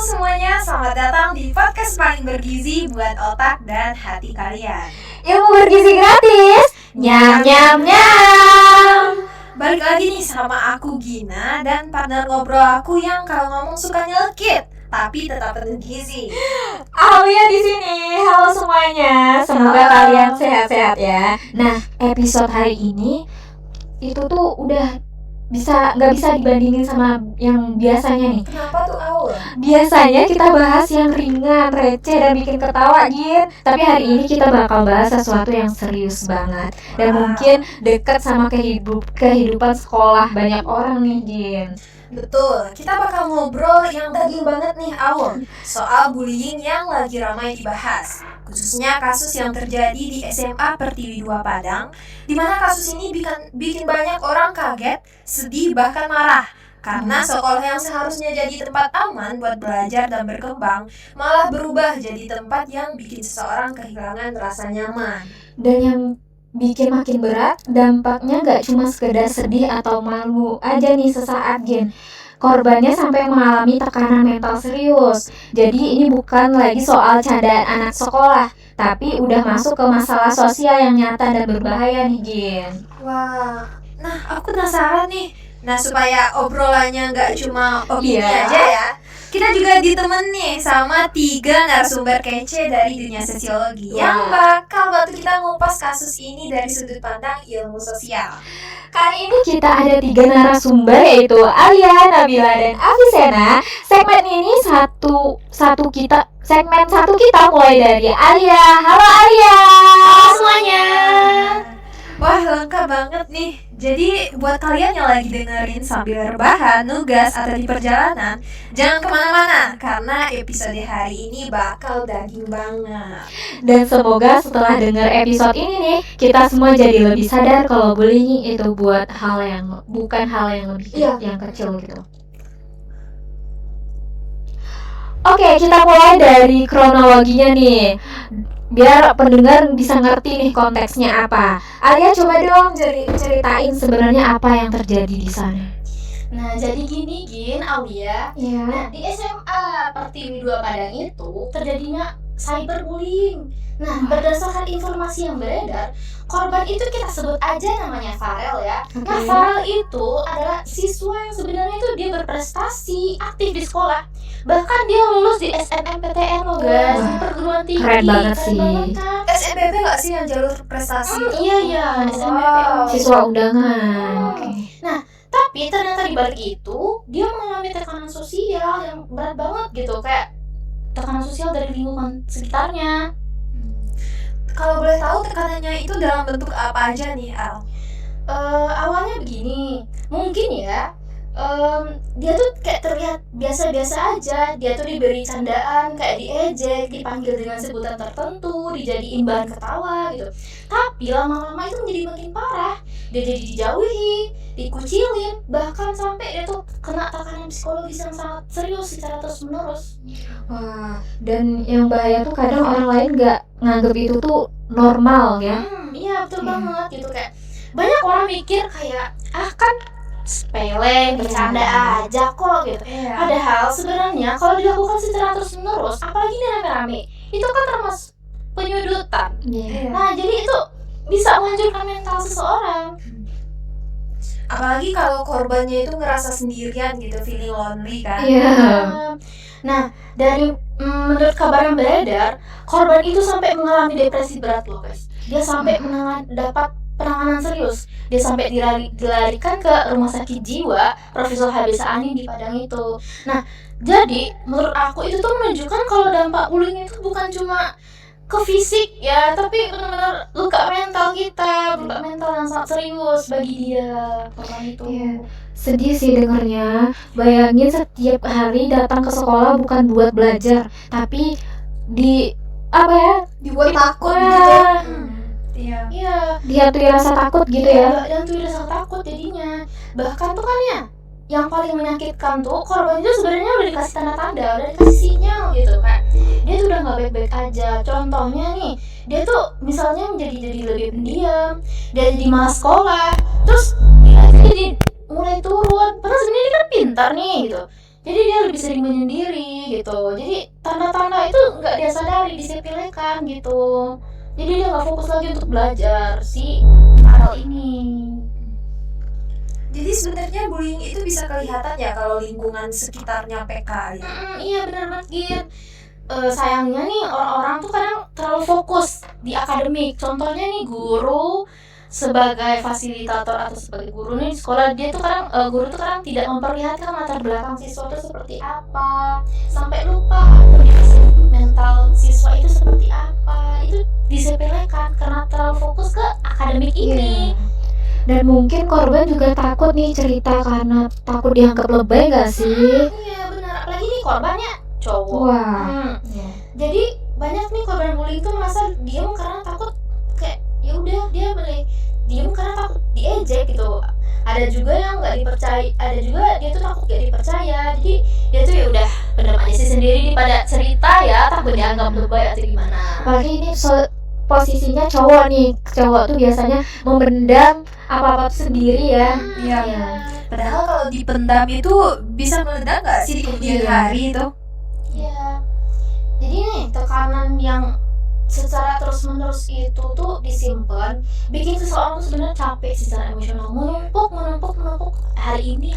semuanya, selamat datang di podcast paling bergizi buat otak dan hati kalian. Ilmu bergizi gratis. Nyam nyam nyam. Balik lagi nih sama aku Gina dan partner ngobrol aku yang kalau ngomong suka nyelekit tapi tetap penuh gizi. Alia di sini. Halo semuanya. Semoga Halo. kalian sehat-sehat ya. Nah, episode hari ini itu tuh udah nggak bisa dibandingin sama yang biasanya nih. Kenapa tuh Aul? Biasanya kita bahas yang ringan, receh, dan bikin ketawa, Gin. Tapi hari ini kita bakal bahas sesuatu yang serius banget dan mungkin dekat sama kehidupan sekolah banyak orang nih, Gin. Betul, kita bakal ngobrol yang daging banget nih Aul, soal bullying yang lagi ramai dibahas. Khususnya kasus yang terjadi di SMA Pertiwi 2 Padang, di mana kasus ini bikin banyak orang kaget, sedih, bahkan marah. Karena sekolah yang seharusnya jadi tempat aman buat belajar dan berkembang, malah berubah jadi tempat yang bikin seseorang kehilangan rasa nyaman. Dan yang bikin makin berat, dampaknya gak cuma sekedar sedih atau malu aja nih sesaat, Gen. Korbannya sampai mengalami tekanan mental serius. Jadi ini bukan lagi soal candaan anak sekolah, tapi udah masuk ke masalah sosial yang nyata dan berbahaya nih, Gen. Wah, nah aku penasaran nih. Nah, supaya obrolannya nggak cuma opini Iya. aja ya, kita juga ditemen nih sama 3 narasumber kece dari dunia sosiologi yang bakal bantu kita ngupas kasus ini dari sudut pandang ilmu sosial. Kali ini kita ada 3 narasumber, yaitu Alia, Nabila, dan Afisena. Segmen satu kita mulai dari Alia. Halo Alia. Halo semuanya. Wah, lengkap banget nih. Jadi buat kalian yang lagi dengerin sambil rebahan, nugas, atau di perjalanan, jangan kemana-mana karena episode hari ini bakal daging banget. Dan semoga setelah dengar episode ini nih, kita semua jadi lebih sadar kalau bullying itu bukan hal yang lebih yang kecil gitu. Oke, kita mulai dari kronologinya nih, biar pendengar bisa ngerti nih konteksnya apa. Alia coba dong ceritain sebenarnya apa yang terjadi di sana. Nah, jadi gini, Gin, Aulia. Iya. Nah, di SMA Pertiwi 2 Padang itu terjadinya cyberbullying. Nah, berdasarkan informasi yang beredar, korban itu kita sebut aja namanya Farel ya. Nah, Oke. Farel itu adalah siswa yang sebenarnya itu dia berprestasi aktif di sekolah. Bahkan dia lulus di SNMPTN loh, guys, di perguruan tinggi. Keren banget sih. Kan? SNPP nggak sih yang jalur prestasi itu? Iya, SNMPTN. Wow. Siswa undangan. Oke. Tapi ternyata di balik itu dia mengalami tekanan sosial yang berat banget gitu, kayak tekanan sosial dari lingkungan sekitarnya. Kalau boleh tahu tekanannya itu dalam bentuk apa aja nih, Al? Awalnya begini, mungkin ya, dia tuh kayak terlihat biasa-biasa aja. Dia tuh diberi candaan, kayak diejek, dipanggil dengan sebutan tertentu, dijadiin bahan ketawa gitu. Tapi lama-lama itu menjadi makin parah. Dia jadi dijauhi, dikucilin, bahkan sampai dia tuh kena tekanan psikologis yang sangat serius secara terus-menerus. Wah, dan yang bahaya tuh kadang orang lain nggak nganggep itu tuh normal ya. Iya betul banget gitu, kayak banyak orang mikir kayak kan sepele, bercanda aja kok gitu. Padahal sebenarnya kalau dilakukan secara terus-menerus, apalagi ini rame-rame, itu kan termasuk penyudutan. Iya. Nah, jadi itu bisa menghancurkan mental seseorang. Apalagi kalau korbannya itu ngerasa sendirian gitu, feeling lonely kan. Iya. Nah, dari menurut kabar yang beredar, korban itu sampai mengalami depresi berat loh, guys. Dia sampai dapat penanganan serius. Dia sampai dilarikan ke rumah sakit jiwa Profesor H.B. Saani di Padang itu. Nah, jadi menurut aku itu tuh menunjukkan kalau dampak bullying itu bukan cuma ke fisik ya, tapi benar-benar luka mental kita, luka mental yang sangat serius bagi dia korban itu. Iya. Sedih sih dengernya. Bayangin setiap hari datang ke sekolah bukan buat belajar, tapi Dibuat takut Wah. gitu. Iya. Iya. dihantui rasa takut gitu ya. Dan tuh rasa takut jadinya. Bahkan tuh kan ya, yang paling menyakitkan tuh korban itu sebenarnya udah dikasih tanda-tanda, udah dikasih sinyal gitu, kayak dia tuh udah nggak baik-baik aja. Contohnya nih, dia tuh misalnya jadi lebih pendiam, dia jadi malas sekolah, terus dia jadi mulai turun. Padahal sebenarnya dia kan pintar nih gitu. jadi dia lebih sering menyendiri gitu. Jadi tanda-tanda itu nggak dia sadari, disepelekan gitu. Jadi dia nggak fokus lagi untuk belajar si hal ini. Jadi sebenarnya bullying itu bisa kelihatan ya kalau lingkungan sekitarnya PK ya. Iya benar banget Gin. Sayangnya nih orang-orang tuh kadang terlalu fokus di akademik. Contohnya nih guru sebagai fasilitator atau sebagai guru nih di sekolah, dia tuh kadang guru tuh kadang tidak memperlihatkan latar belakang siswa itu seperti apa, sampai lupa kondisi mental siswa itu seperti apa. Itu disepelekan karena terlalu fokus ke akademik ini. Dan mungkin korban juga takut nih cerita karena takut dianggap lebay gak sih? Iya benar, apalagi nih korbannya cowok. Wah. Jadi banyak nih korban bullying tuh merasa diem karena takut, kayak ya udah dia diem karena takut diejek gitu. Ada juga yang nggak dipercaya, ada juga dia tuh takut gak dipercaya. Jadi dia tuh ya udah pendam aja sih sendiri pada cerita ya, takut dianggap lebay atau gimana. Apalagi ini posisinya cowok nih. Cowok tuh biasanya memendam apa-apa tuh sendiri ya. Iya. Padahal kalau dipendam itu bisa meledak nggak sih di kemudian hari itu? Iya. Jadi nih tekanan yang secara terus-menerus itu tuh disimpan, bikin seseorang tuh sebenarnya capek secara emosional, menumpuk hari ini,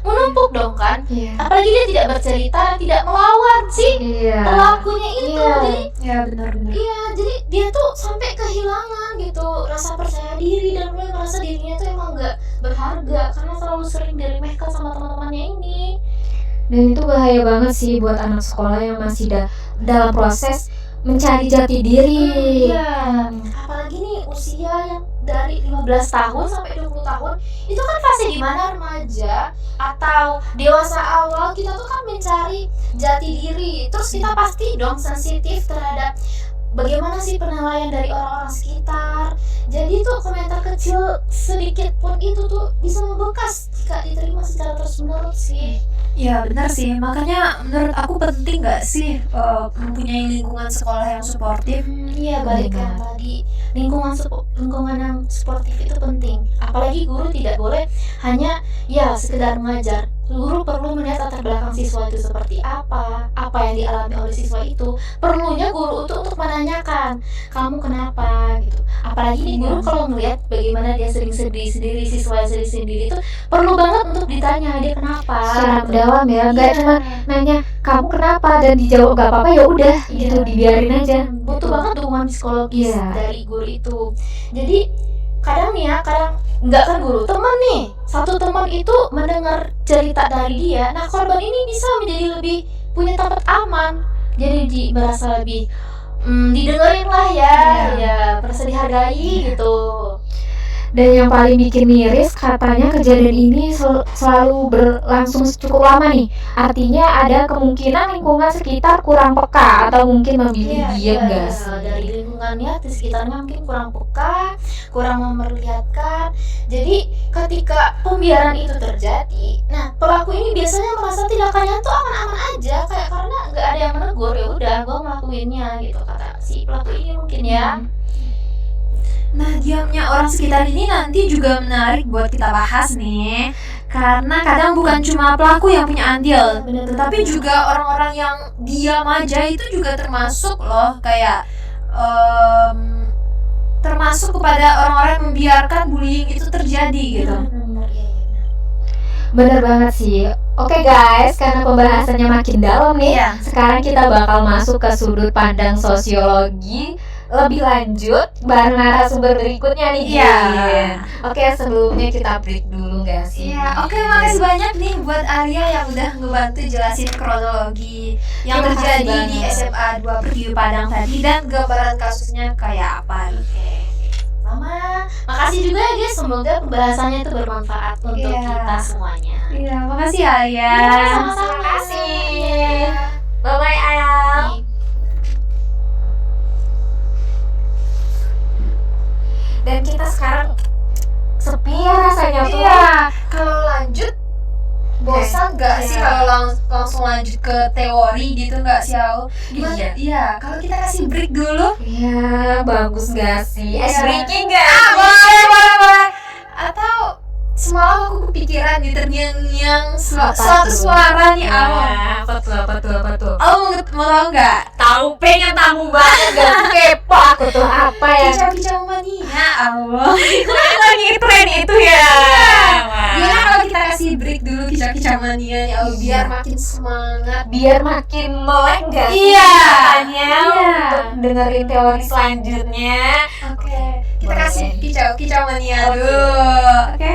menumpuk dong kan. Apalagi dia tidak bercerita dan tidak melawan si pelakunya itu. Jadi ya benar. iya, jadi dia tuh sampai kehilangan gitu rasa percaya diri dan mulai merasa dirinya tuh emang nggak berharga karena terlalu sering diremehkan sama teman-temannya ini. Dan itu bahaya banget sih buat anak sekolah yang masih dalam proses mencari jati diri. Iya. Apalagi nih usia yang dari 15 tahun sampai 20 tahun itu kan fase dimana remaja atau dewasa awal kita tuh kan mencari jati diri. Terus kita pasti dong sensitif terhadap bagaimana sih penilaian dari orang-orang sekitar. Jadi tuh komentar kecil sedikit pun itu tuh bisa membekas jika diterima secara terus-menerus sih. Ya benar sih, makanya menurut aku penting gak sih mempunyai lingkungan sekolah yang suportif. Iya, balik yang tadi, lingkungan yang suportif itu penting. Apalagi guru tidak boleh hanya ya sekedar mengajar. Guru perlu melihat latar belakang siswa itu seperti apa yang dialami oleh siswa itu. Perlunya guru untuk menanyakan, kamu kenapa gitu. Apalagi nih guru kalau ngelihat bagaimana dia sering sedih sendiri, siswa yang sedih sendiri itu perlu banget untuk ditanya dia kenapa. Secara mendalam ya, nggak cuma nanya kamu kenapa dan dijawab gak apa-apa ya udah gitu dibiarin aja. Butuh banget dukungan psikologis dari guru itu. Jadi kadang nggak kan guru, teman nih, satu teman itu mendengar cerita dari dia, nah korban ini bisa menjadi lebih punya tempat aman, jadi merasa lebih didengerin lah ya merasa dihargai gitu. Dan yang paling bikin miris katanya kejadian ini selalu berlangsung cukup lama nih. Artinya ada kemungkinan lingkungan sekitar kurang peka atau mungkin memilih diam gak sih? Dari lingkungannya di sekitarnya mungkin kurang peka, kurang memperlihatkan. Jadi ketika pembiaran itu terjadi, nah pelaku ini biasanya merasa tindakannya tuh aman-aman aja, kayak karena nggak ada yang menegur, ya udah gue ngelakuinnya gitu kata si pelaku ini mungkin ya. Nah, diamnya orang sekitar ini nanti juga menarik buat kita bahas nih. Karena kadang bukan cuma pelaku yang punya andil, tetapi juga orang-orang yang diam aja itu juga termasuk loh. Kayak termasuk kepada orang-orang yang membiarkan bullying itu terjadi gitu. Bener banget sih. Oke guys, karena pembahasannya makin dalam nih, sekarang kita bakal masuk ke sudut pandang sosiologi lebih lanjut bareng narasumber berikutnya nih. Oke, sebelumnya kita break dulu gak sih? Oke, makasih banyak nih buat Alia yang udah ngebantu jelasin kronologi yang terjadi di SMA 2 Pertiwi Padang tadi dan gambaran kasusnya kayak apa. Mama, makasih juga ya guys, semoga pembahasannya itu bermanfaat untuk kita semuanya. Makasih Alia. Sama-sama. Makasih. Bye-bye Ayam. Dan kita sekarang sepi ya rasanya tuh. Kalau lanjut bosan gak sih kalau langsung lanjut ke teori gitu gak sih Al? Gimana? Iya, kalau kita kasih break dulu. Iya, bagus gak sih? Breaking gak? Boleh. Atau semalam aku kepikiran nih terngiang-ngiang suatu suara nih Awam. Apa tuh? Awam mau tahu nggak? Tahu, pengen tahu banget, gak kepo aku tuh apa ya? Kicau-kicau mania Awam. Lagi tren itu ya. Gimana kalau kita kasih break dulu kicau-kicau mania nih Awam, biar makin semangat. Biar makin melek gak sih? Iya. Katanya untuk dengerin teori selanjutnya. Oke, kita Boleh. kasih kicau mania Oke. dulu. Oke.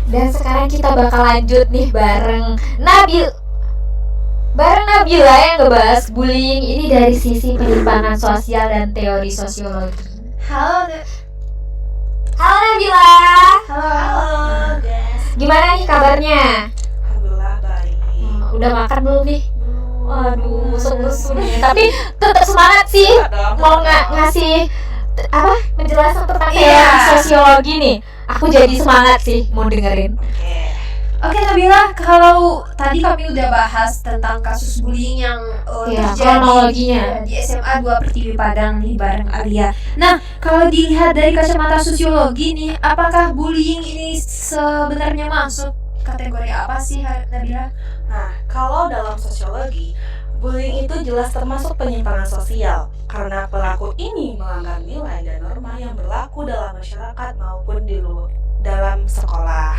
Dan sekarang kita bakal lanjut nih bareng Nabila yang ngebahas bullying ini dari sisi penyimpangan sosial dan teori sosiologi. Halo Nabila, Halo guys. gimana nih kabarnya? Alhamdulillah baik. Udah makan belum nih? Waduh, musuh-musuh nih. Tapi tetap semangat sih. Mau ngasih penjelasan tentang teori Iya. sosiologi nih. Aku jadi semangat sih mau dengerin. Oke Nabila, kalau tadi kami udah bahas tentang kasus bullying yang Iya, terjadi kronologinya. di SMA 2 Pertiwi Padang nih bareng Alia. Nah, kalau dilihat dari kacamata sosiologi nih, apakah bullying ini sebenarnya masuk kategori apa sih Nabila? Nah, kalau dalam sosiologi, bullying itu jelas termasuk penyimpangan sosial karena pelaku ini melanggar nilai dan norma yang berlaku dalam masyarakat maupun dalam sekolah.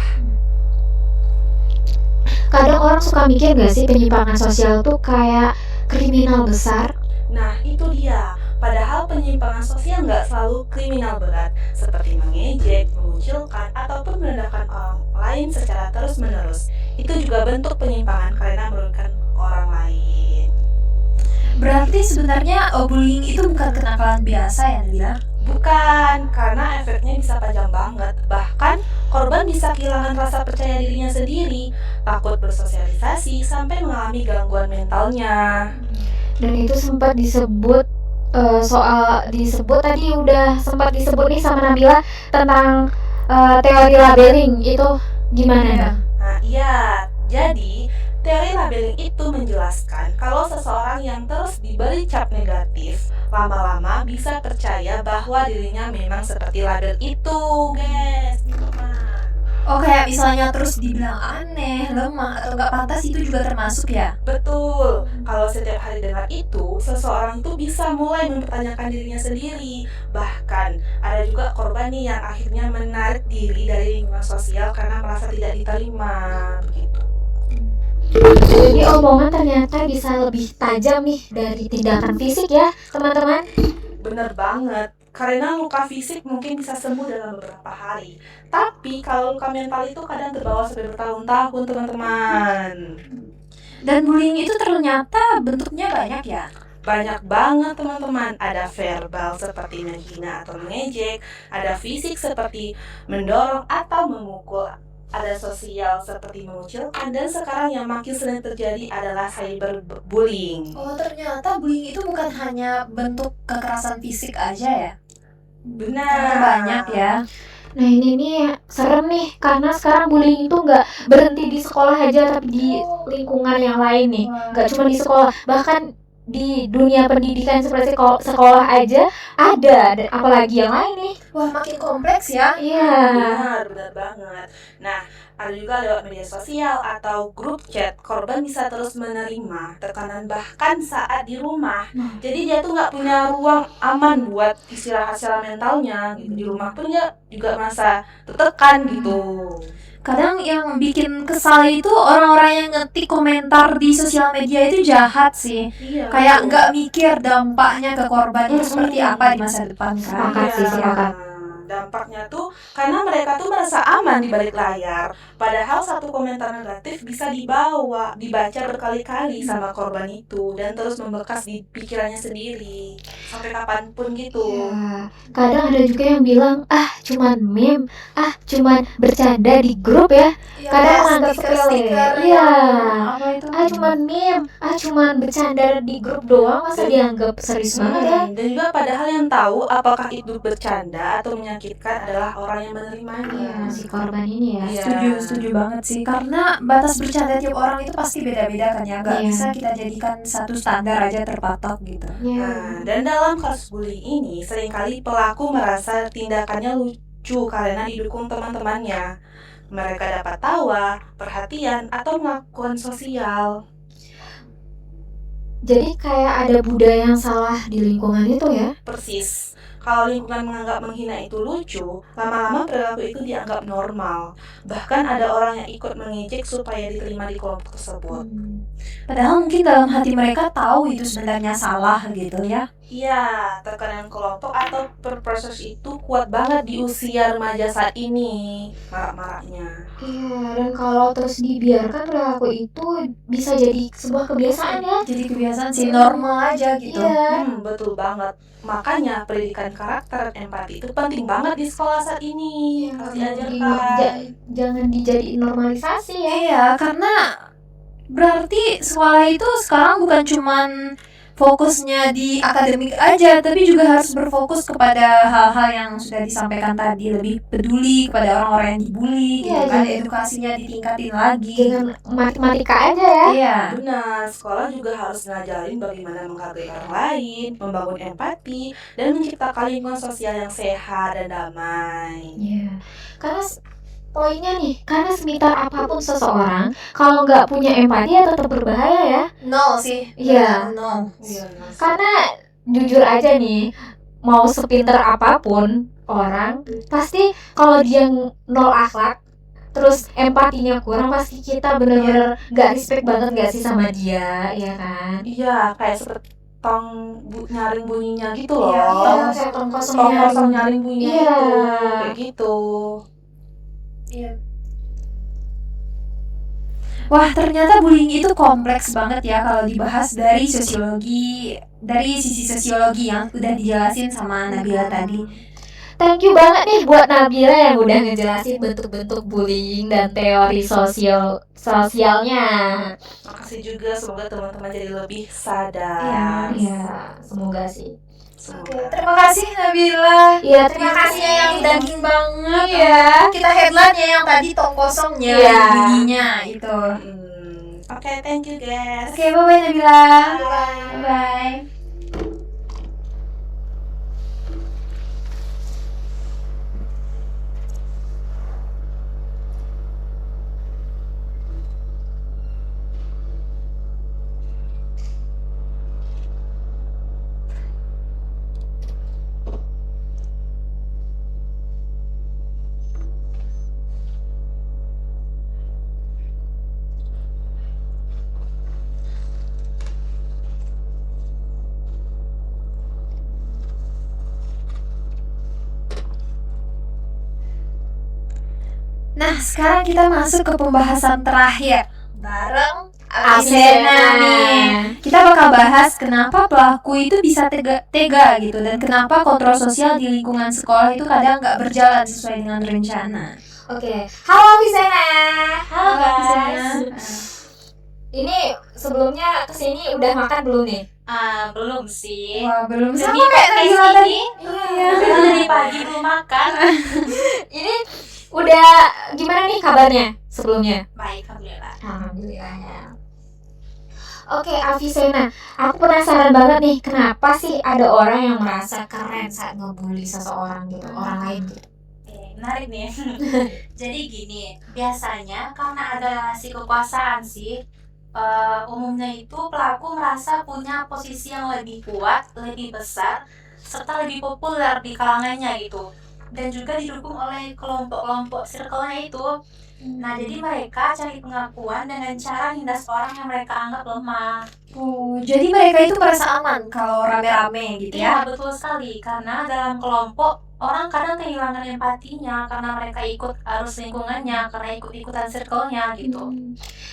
Kadang orang suka mikir gak sih penyimpangan sosial tuh kayak kriminal besar? Nah, itu dia. Padahal penyimpangan sosial nggak selalu kriminal berat, seperti mengejek, mengucilkan, ataupun merendahkan orang lain secara terus-menerus. Itu juga bentuk penyimpangan karena merugikan orang lain. Berarti sebenarnya bullying itu bukan kenakalan biasa ya Nabila? Bukan, karena efeknya bisa panjang banget. Bahkan korban bisa kehilangan rasa percaya dirinya sendiri, takut bersosialisasi, sampai mengalami gangguan mentalnya. Dan itu sempat disebut tadi udah sempat disebut nih sama Nabila tentang teori labeling. Itu gimana Iya. Nab? Nah iya, jadi teori labeling itu menjelaskan kalau seseorang yang terus diberi cap negatif lama-lama bisa percaya bahwa dirinya memang seperti label itu, guys. Oh, kayak misalnya terus dibilang aneh, lemah, atau nggak pantas itu juga termasuk ya? Betul, kalau setiap hari dengar itu, seseorang itu bisa mulai mempertanyakan dirinya sendiri. Bahkan ada juga korban nih yang akhirnya menarik diri dari lingkungan sosial karena merasa tidak diterima, begitu. Jadi omongan ternyata bisa lebih tajam nih dari tindakan fisik ya teman-teman. Bener banget, karena luka fisik mungkin bisa sembuh dalam beberapa hari. Tapi kalau luka mental itu kadang terbawa sampai bertahun-tahun, teman-teman. Dan bullying itu ternyata bentuknya banyak ya? Banyak banget, teman-teman. Ada verbal seperti menghina atau mengejek, ada fisik seperti mendorong atau memukul, ada sosial seperti mengucilkan, dan sekarang yang makin sering terjadi adalah cyberbullying. Oh, ternyata bullying itu bukan hanya bentuk kekerasan fisik aja ya? Benar. Ternyata banyak ya. Nah ini nih serem nih karena sekarang bullying itu nggak berhenti di sekolah aja tapi di lingkungan yang lain nih, nggak cuma di sekolah, bahkan di dunia pendidikan seperti sekolah aja ada, dan apalagi yang lain nih. Wah, makin kompleks ya? Iya. Benar banget. Nah, ada juga lewat media sosial atau grup chat, korban bisa terus menerima tekanan bahkan saat di rumah. Jadi dia tuh nggak punya ruang aman buat istirahat secara mentalnya gitu. Di rumah pun dia juga merasa tertekan gitu. Kadang yang bikin kesal itu orang-orang yang ngetik komentar di sosial media itu jahat sih. Iya. Kayak nggak mikir dampaknya ke korban itu seperti apa di masa depan kan. Sepakat sih, sepakat. Dampaknya tuh karena mereka tuh merasa aman di balik layar. Padahal satu komentar negatif bisa dibaca berkali-kali sama korban itu dan terus membekas di pikirannya sendiri sampai kapanpun gitu. Ya, kadang ada juga yang bilang cuman meme, cuman bercanda di grup ya. Kadang menganggap sepele. Iya. Apa itu? Cuman meme, cuman bercanda di grup doang, masa dianggap serius banget ya? Dan juga padahal yang tahu apakah itu bercanda atau menyakiti menyakitkan adalah orang yang menerimanya. si korban ini ya. Iya. Setuju banget sih. Karena batas bercanda tiap orang itu pasti beda-beda kan ya. Gak Iya. bisa kita jadikan satu standar aja terpatok gitu. Nah, dan dalam kasus bullying ini, seringkali pelaku merasa tindakannya lucu karena didukung teman-temannya. Mereka dapat tawa, perhatian, atau pengakuan sosial. Jadi kayak ada budaya yang salah di lingkungan itu ya. Persis. Kalau lingkungan menganggap menghina itu lucu, lama-lama perilaku itu dianggap normal. Bahkan ada orang yang ikut mengejek supaya diterima di kelompok tersebut. Padahal mungkin dalam hati mereka tahu itu sebenarnya salah gitu ya. Iya, tekanan kelompok atau peer pressure itu kuat banget di usia remaja saat ini, marak-maraknya. Iya, dan kalau terus dibiarkan perilaku itu bisa jadi sebuah kebiasaan ya. Jadi kebiasaan sih, normal aja gitu. Iya. Betul banget. Makanya pendidikan karakter dan empati itu penting banget di sekolah saat ini. Harus diajarkan. Jangan dijadiin normalisasi ya. Iya, karena berarti sekolah itu sekarang bukan cuman fokusnya di akademik aja, tapi juga harus berfokus kepada hal-hal yang sudah disampaikan tadi, lebih peduli kepada orang-orang yang dibully gitu Iya, kan, jadi- edukasinya ditingkatin lagi. Jangan matematika aja ya. Iya. Benar, sekolah juga harus ngajarin bagaimana menghargai orang lain, membangun empati, dan menciptakan lingkungan sosial yang sehat dan damai. Iya. Karena poinnya nih, karena semintar apapun seseorang, kalau nggak punya empati ya tetap berbahaya ya. No sih. Iya. No. Karena jujur aja nih, mau sepinter apapun orang, pasti kalau dia nol akhlak, terus empatinya kurang, pasti kita bener-bener gak respect banget gak sih sama dia, ya kan? Iya, kayak seperti nyaring bunyinya gitu loh. Iya, kayak tong kosong Tong nyaring. kosong nyaring bunyinya Iya. itu, kayak gitu. Wah, ternyata bullying itu kompleks banget ya kalau dibahas dari sisi sosiologi yang udah dijelasin sama Nabila tadi. Thank you banget nih buat Nabila yang udah ngejelasin bentuk-bentuk bullying dan teori sosialnya. Makasih juga, semoga teman-teman jadi lebih sadar. Iya, semoga sih. Semoga. Terima kasih Nabila. Iya, Terima kasih yang daging banget. Iya. Kita headline-nya yang tadi tong kosongnya, Iya. bunyinya itu. Oke, thank you guys. Oke, bye-bye Nabila. Bye. Bye. Nah, sekarang kita masuk ke pembahasan terakhir bareng Avicenna nih. Kita bakal bahas kenapa pelaku itu bisa tega gitu, dan kenapa kontrol sosial di lingkungan sekolah itu kadang nggak berjalan sesuai dengan rencana. Oke. Halo Avicenna. Halo guys. Avicenna. Ini sebelumnya kesini udah makan belum nih? Belum sih. Wah, belum Jadi sama kayak podcast Nabila tadi. ini Iya. dari pagi belum makan. Ini udah gimana nih kabarnya sebelumnya? Baik, alhamdulillah. Alhamdulillah ya. Oke, Avicenna, aku penasaran banget nih, kenapa sih ada orang yang merasa keren saat ngebully seseorang gitu, orang lain gitu? Oke, menarik nih. Jadi gini, biasanya karena ada relasi kekuasaan sih, umumnya itu pelaku merasa punya posisi yang lebih kuat, lebih besar, serta lebih populer di kalangannya gitu. Dan juga didukung oleh kelompok-kelompok circle-nya itu. Nah, jadi mereka cari pengakuan dengan cara nindas orang yang mereka anggap lemah. Jadi mereka itu merasa aman kalau rame-rame gitu ya. Iya, betul sekali. Karena dalam kelompok, orang kadang kehilangan empatinya karena mereka ikut arus lingkungannya, karena ikut-ikutan circle-nya gitu.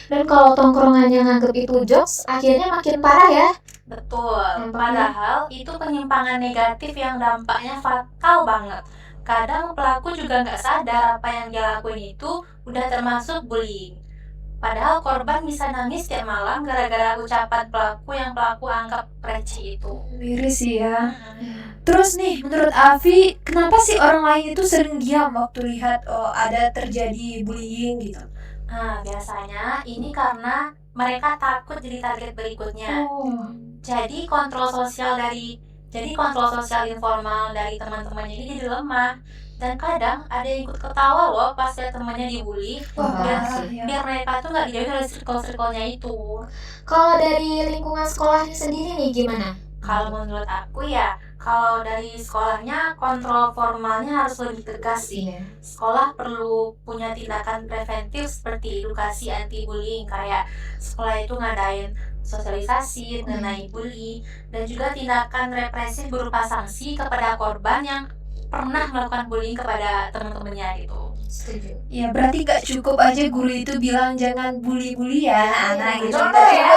Dan kalau tongkrongannya nganggep itu jokes, akhirnya makin parah ya. Betul. Dampaknya. Padahal itu penyimpangan negatif yang dampaknya fatal banget. Kadang pelaku juga nggak sadar apa yang dia lakuin itu udah termasuk bullying. Padahal korban bisa nangis tiap malam gara-gara ucapan pelaku yang pelaku anggap receh itu. Miris sih ya. Terus nih, menurut Avi, kenapa sih orang lain itu sering diam waktu lihat ada terjadi bullying gitu? Nah, biasanya ini karena mereka takut jadi target berikutnya. Jadi kontrol sosial informal dari teman-temannya ini jadi lemah. Dan kadang ada yang ikut ketawa loh pas lihat temannya dibully. Biar mereka tuh nggak dijauhin dari circle-circle-nya itu. Kalau dari lingkungan sekolahnya sendiri nih gimana? Kalau menurut aku ya, kalau dari sekolahnya kontrol formalnya harus lebih tegas sih. Sekolah perlu punya tindakan preventif seperti edukasi anti bullying, kayak sekolah itu ngadain sosialisasi mengenai bully, dan juga tindakan represif berupa sanksi kepada korban yang pernah melakukan bullying kepada teman-temannya gitu. Setuju. Ya berarti gak cukup aja guru itu bilang jangan bully-bully ya anak gitu. Contoh ya,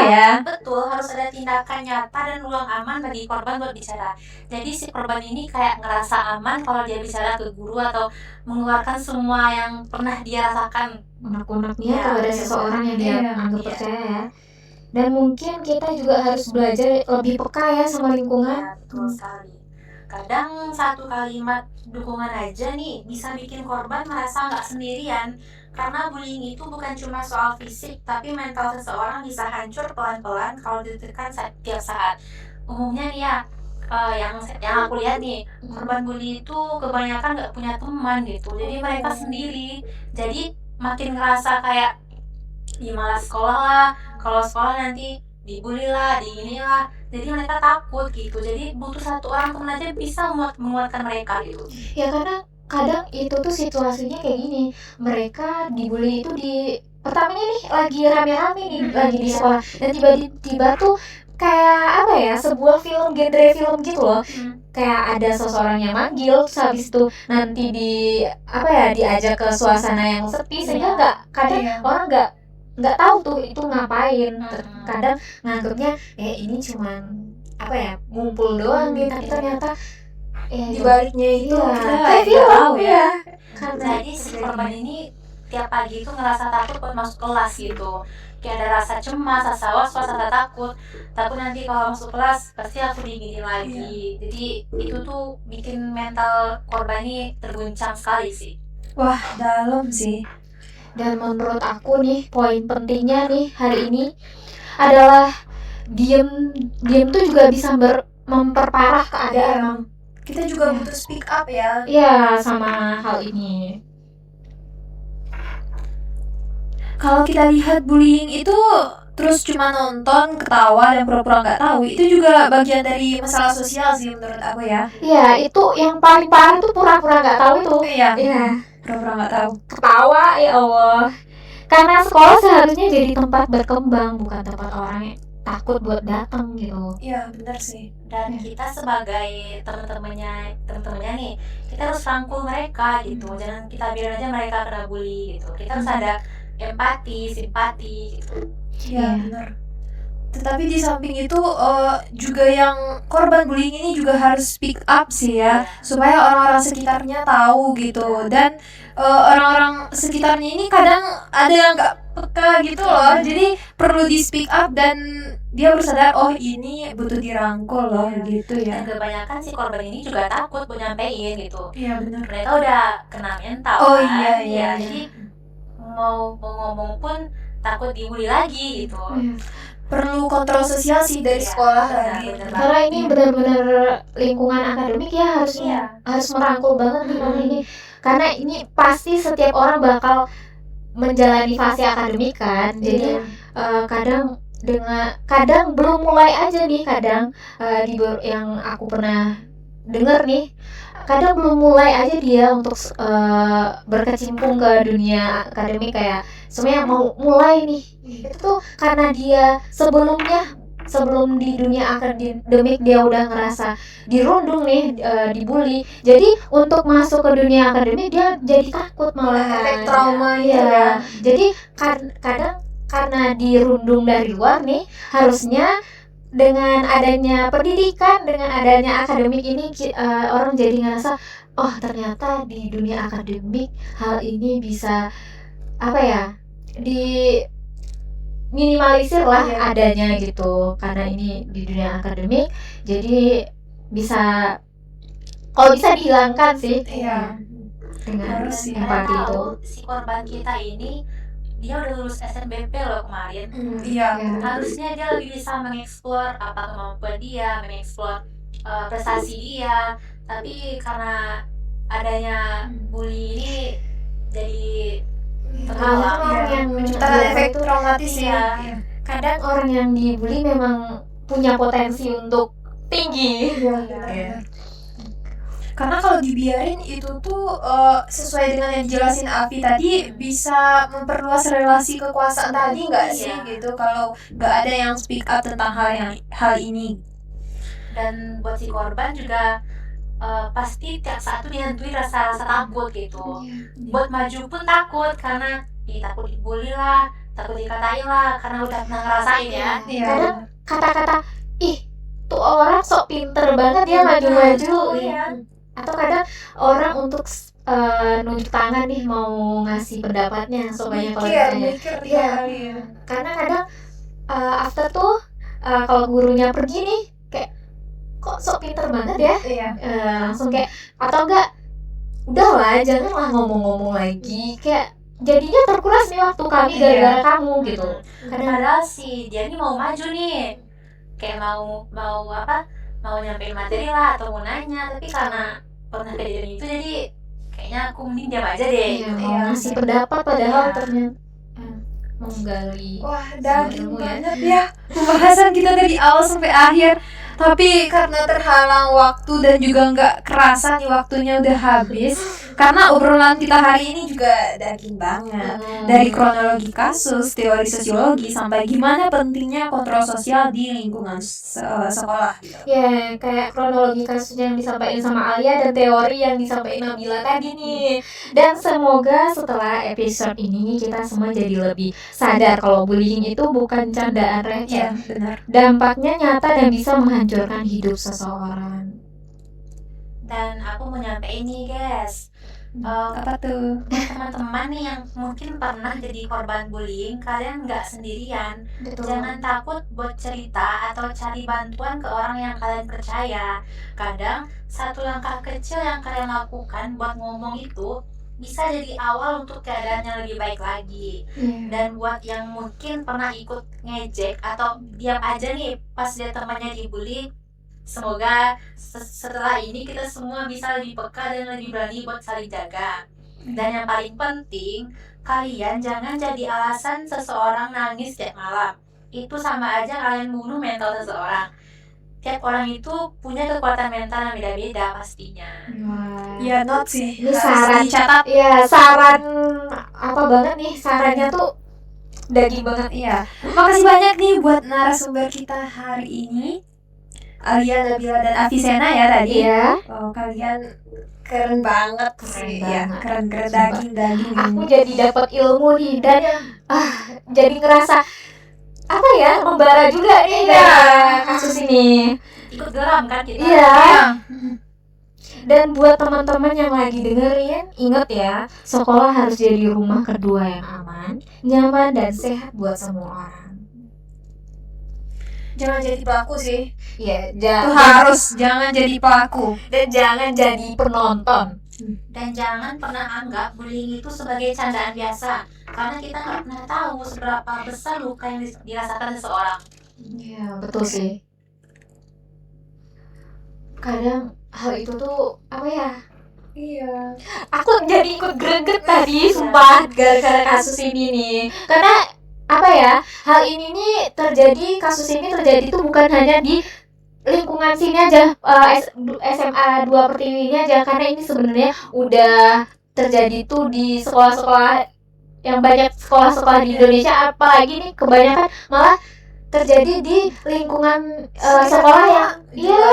ya. Betul, harus ada tindakan nyata dan ruang aman bagi korban buat bicara. Jadi si korban ini kayak ngerasa aman kalau dia bicara ke guru atau mengeluarkan semua yang pernah dia rasakan. Unek-uneknya kepada seseorang yang dia anggap percaya ya. Dan mungkin kita juga harus belajar lebih peka ya sama lingkungan. Ya, betul sekali. Kadang satu kalimat dukungan aja nih bisa bikin korban merasa nggak sendirian. Karena bullying itu bukan cuma soal fisik, tapi mental seseorang bisa hancur pelan-pelan kalau ditekan tiap saat. Umumnya nih ya, yang aku lihat nih, korban bully itu kebanyakan nggak punya teman gitu. Jadi mereka sendiri. Jadi makin ngerasa kayak malas sekolah lah, kalau sekolah nanti dibully lah, inilah. Jadi mereka takut gitu. Jadi butuh satu orang teman aja bisa menguatkan mereka gitu. Ya karena kadang itu tuh situasinya kayak gini, mereka dibully itu pertamanya nih lagi rame-rame nih, lagi di sekolah, dan tiba-tiba tuh kayak apa ya, sebuah genre film gitu loh. Kayak ada seseorang yang manggil, terus habis itu nanti diajak ke suasana yang sepi, sehingga kadang orang nggak tahu tuh itu ngapain. Kadang nganggapnya ini cuman ngumpul doang nih, tapi ternyata di baliknya itu kita kayak film tahu ya. Jadi si korban ini tiap pagi itu ngerasa takut buat masuk kelas gitu. Kayak ada rasa cemas, rasa was-was, rasa takut nanti kalau masuk kelas pasti aku diginiin lagi. Jadi itu tuh bikin mental korban ini terguncang sekali sih. Wah, dalam sih. Dan menurut aku nih, poin pentingnya nih hari ini adalah diem tuh juga bisa memperparah keadaan. Kita juga butuh speak up ya. Iya, sama hal ini. Kalau kita lihat bullying itu terus cuma nonton, ketawa, dan pura-pura nggak tahu, itu juga bagian dari masalah sosial sih menurut aku ya. Iya, itu yang paling parah tuh pura-pura nggak tahu itu. Iya. Pura-pura nggak tahu. Ketawa, ya Allah. Karena sekolah seharusnya jadi tempat berkembang, bukan tempat orang yang takut buat datang gitu. Iya, benar sih. Dan kita sebagai teman-temannya nih, kita harus rangkul mereka gitu. Jangan kita biarin aja mereka kena bully gitu. Kita harus ada empati, simpati gitu. Iya, benar. Tetapi di samping itu juga yang korban bullying ini juga harus speak up sih ya, supaya orang-orang sekitarnya tahu gitu. Dan orang-orang sekitarnya ini kadang ada yang nggak peka gitu loh. Jadi perlu di speak up dan dia harus sadar, oh ini butuh dirangkul loh gitu ya. Dan kebanyakan si korban ini juga takut buat nyampein gitu. Iya, benar. Mereka udah kena mental Oh, kan. iya. Jadi mau ngomong pun takut dibully lagi gitu. Perlu kontrol sosial sih dari sekolah lagi. Karena ini benar-benar lingkungan akademik ya, harus merangkul banget nih ini. Karena ini pasti setiap orang bakal menjalani fase akademik kan. Jadi kadang belum mulai aja nih, yang aku pernah dengar nih, kadang belum mulai aja dia untuk berkecimpung ke dunia akademik, kayak sebenarnya mau mulai nih. Itu tuh karena dia sebelum di dunia akademik dia udah ngerasa dirundung nih, dibully. Jadi untuk masuk ke dunia akademik dia jadi takut, malah efek trauma ya. Jadi kadang karena dirundung dari luar nih, harusnya dengan adanya pendidikan, dengan adanya akademik ini orang jadi ngerasa oh ternyata di dunia akademik hal ini bisa apa ya di minimalisir lah adanya gitu, karena ini di dunia akademik jadi bisa kalau bisa dihilangkan sih dengan Harus sih. empati itu. tahu si korban kita ini dia udah lulus SNBP loh kemarin. Iya. Harusnya dia lebih bisa mengeksplor apa kemampuan dia, mengeksplor prestasi dia. Tapi karena adanya bully ini jadi Hal yang menciptakan efek traumatis sih. Iya. Kadang orang yang dibully memang punya potensi untuk tinggi. Karena kalau dibiarin itu tuh sesuai dengan yang dijelasin Afi tadi bisa memperluas relasi kekuasaan tadi nggak sih gitu kalau nggak ada yang speak up tentang hal ini. Dan buat si korban juga pasti tiap saat tuh dihantui rasa takut gitu. Buat maju pun takut karena takut dibully lah, takut dikatain lah karena udah pernah ngerasain ya. Kadang kata-kata ih tuh orang sok pinter banget dia maju-maju. Atau kadang orang untuk nunjuk tangan nih mau ngasih pendapatnya supaya kalau ditanya. Karena kadang after tuh kalau gurunya pergi nih kayak kok sok pinter banget ya, langsung kayak atau enggak udahlah janganlah ngomong-ngomong lagi, kayak jadinya terkuras nih waktu kami gara-gara kamu gitu. Padahal si dia nih mau maju nih, kayak mau nyampein materi lah atau mau nanya, tapi karena pernah kejadian itu jadi kayaknya aku mending diam aja deh. Mau ngasih pendapat padahal ternyata menggali. Wah, daging banget ya pembahasan kita dari awal sampai akhir. Tapi karena terhalang waktu dan juga nggak kerasa nih waktunya udah habis. Karena obrolan kita hari ini juga daging banget. Dari kronologi kasus, teori sosiologi, sampai gimana pentingnya kontrol sosial di lingkungan sekolah gitu. Ya, kayak kronologi kasusnya yang disampaikan sama Alia dan teori yang disampaikan Nabila tadi nih. Dan semoga setelah episode ini kita semua jadi lebih sadar kalau bullying itu bukan candaan receh. Benar. Dampaknya nyata dan bisa menghancurkan hidup seseorang. Dan aku mau nyampein nih guys, Apa tuh? teman-teman nih yang mungkin pernah jadi korban bullying, kalian nggak sendirian. Jangan takut buat cerita atau cari bantuan ke orang yang kalian percaya. Kadang satu langkah kecil yang kalian lakukan buat ngomong itu bisa jadi awal untuk keadaan yang lebih baik lagi. Dan buat yang mungkin pernah ikut ngejek atau diam aja nih pas dia temannya dibully, semoga setelah ini kita semua bisa lebih peka dan lebih berani buat saling jaga. Dan yang paling penting, kalian jangan jadi alasan seseorang nangis tiap malam. Itu sama aja kalian bunuh mental seseorang. Tiap orang itu punya kekuatan mental yang beda-beda pastinya. Ya, not sih. Ini Harus saran dicatat. Ya, saran apa banget nih, sarannya tuh daging banget. Iya. Makasih banyak nih buat narasumber kita hari ini, Alia, Nabila, dan Afisena ya tadi. Iya. Oh, kalian keren banget sih. Ya, keren daging. Aku jadi dapat ilmu nih dan jadi ngerasa apa ya, membara juga nih dari kasus ini. Ikut geram kan kita? Iya. Dan buat teman-teman yang lagi dengerin, ingat ya, sekolah harus jadi rumah kedua yang aman, nyaman, dan sehat buat semua orang. Jangan jadi pelaku sih. Ya, Jangan jadi pelaku. dan jangan jadi penonton. Dan jangan pernah anggap bullying itu sebagai candaan biasa, karena kita nggak pernah tahu seberapa besar luka yang dirasakan seseorang. Iya, betul sih. Kadang hal itu tuh apa ya? Iya. Aku jadi ikut greget tadi, sumpah, gara-gara kasus ini nih. Karena apa ya? Hal ini nih kasus ini terjadi tuh bukan hanya di lingkungan sini aja, SMA 2 Pertiwi ini aja, karena ini sebenarnya udah terjadi tuh di sekolah-sekolah yang banyak sekolah-sekolah di Indonesia, apalagi nih kebanyakan malah terjadi di lingkungan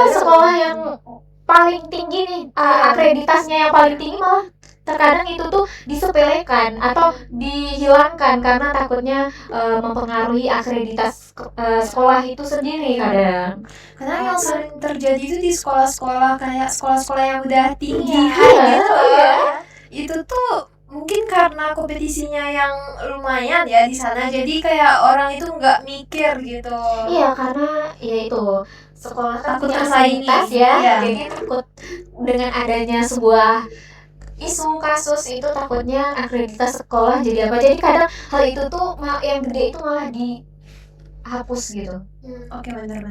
sekolah yang paling tinggi nih, akreditasnya yang paling tinggi malah terkadang itu tuh disepelekan atau dihilangkan karena takutnya mempengaruhi akreditas sekolah itu sendiri kadang. Karena yang sering terjadi itu di sekolah-sekolah kayak sekolah-sekolah yang udah tinggi Iya, gitu iya. ya. Itu tuh mungkin karena kompetisinya yang lumayan ya di sana, jadi kayak orang itu nggak mikir gitu. Iya, karena ya itu sekolah kan Takut punya tersaingi. akreditas ya, Iya. jadi takut dengan adanya sebuah isu kasus itu takutnya akreditas sekolah jadi apa. Jadi kadang hal itu tuh yang gede itu malah dihapus gitu. Oke, benar.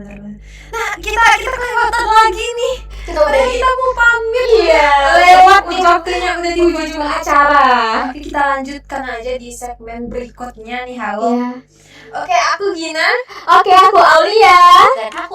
Nah, kita kelewatan lagi nih. Kita udah Kita mau pamit. iya, lewat nih waktunya udah di ujung acara. Oke, kita lanjutkan aja di segmen berikutnya nih, Halo. Iya. Oke, aku Gina. Oke, aku Aulia. Dan aku